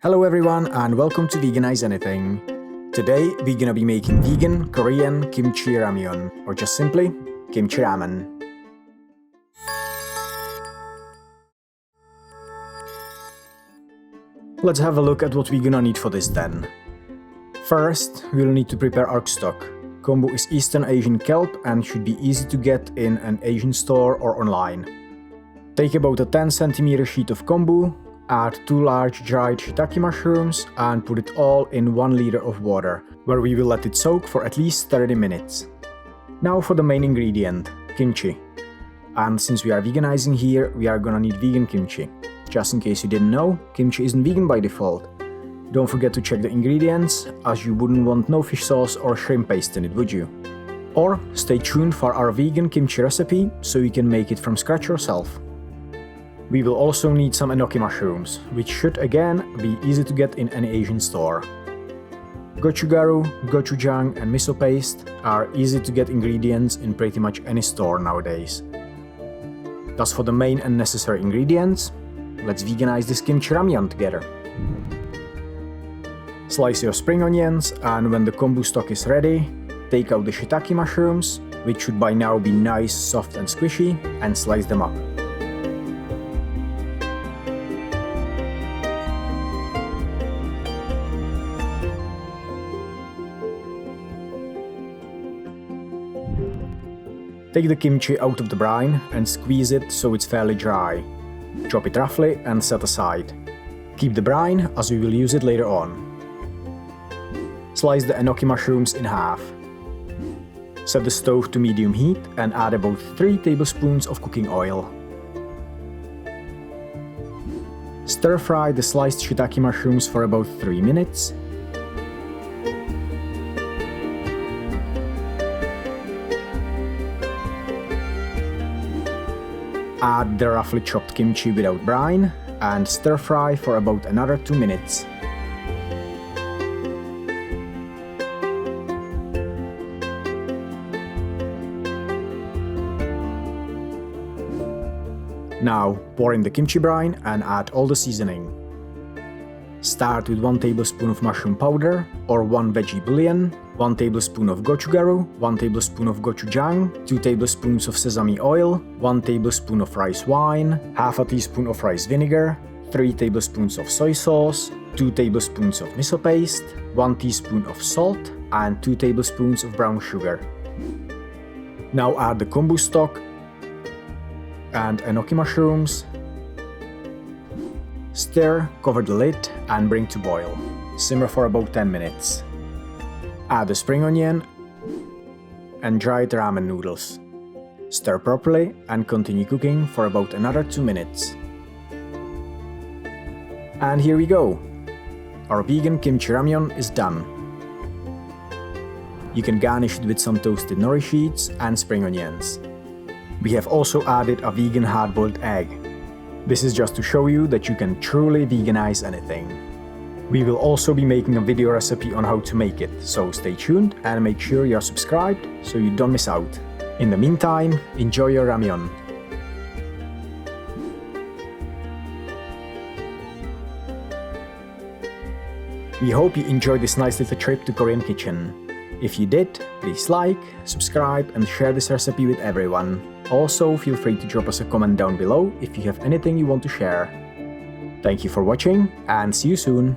Hello everyone and welcome to Veganize Anything. Today we're gonna be making vegan Korean Kimchi Ramyun, or just simply Kimchi Ramen. Let's have a look at what we're gonna need for this then. First, we'll need to prepare our stock. Kombu is Eastern Asian kelp and should be easy to get in an Asian store or online. Take about a 10 cm sheet of kombu, add 2 large dried shiitake mushrooms and put it all in 1 liter of water, where we will let it soak for at least 30 minutes. Now for the main ingredient, kimchi. And since we are veganizing here, we are gonna need vegan kimchi. Just in case you didn't know, kimchi isn't vegan by default. Don't forget to check the ingredients, as you wouldn't want no fish sauce or shrimp paste in it, would you? Or stay tuned for our vegan kimchi recipe so you can make it from scratch yourself. We will also need some enoki mushrooms, which should again be easy to get in any Asian store. Gochugaru, gochujang and miso paste are easy to get ingredients in pretty much any store nowadays. Thus for the main and necessary ingredients, let's veganize this kimchi ramyun together. Slice your spring onions, and when the kombu stock is ready, take out the shiitake mushrooms, which should by now be nice, soft and squishy, and slice them up. Take the kimchi out of the brine and squeeze it so it's fairly dry. Chop it roughly and set aside. Keep the brine as we will use it later on. Slice the enoki mushrooms in half. Set the stove to medium heat and add about 3 tablespoons of cooking oil. Stir fry the sliced shiitake mushrooms for about 3 minutes. Add the roughly chopped kimchi without brine and stir fry for about another 2 minutes. Now pour in the kimchi brine and add all the seasoning. Start with 1 tablespoon of mushroom powder or 1 veggie bouillon, 1 tablespoon of gochugaru, 1 tablespoon of gochujang, 2 tablespoons of sesame oil, 1 tablespoon of rice wine, half a teaspoon of rice vinegar, 3 tablespoons of soy sauce, 2 tablespoons of miso paste, 1 teaspoon of salt, and 2 tablespoons of brown sugar. Now add the kombu stock and enoki mushrooms. Stir, cover the lid and bring to boil. Simmer for about 10 minutes. Add the spring onion and dried ramen noodles. Stir properly and continue cooking for about another 2 minutes. And here we go! Our vegan kimchi ramyun is done. You can garnish it with some toasted nori sheets and spring onions. We have also added a vegan hard-boiled egg. This is just to show you that you can truly veganize anything. We will also be making a video recipe on how to make it, so stay tuned and make sure you are subscribed so you don't miss out. In the meantime, enjoy your ramyeon. We hope you enjoyed this nice little trip to Korean kitchen. If you did, please like, subscribe and share this recipe with everyone. Also, feel free to drop us a comment down below if you have anything you want to share. Thank you for watching and see you soon!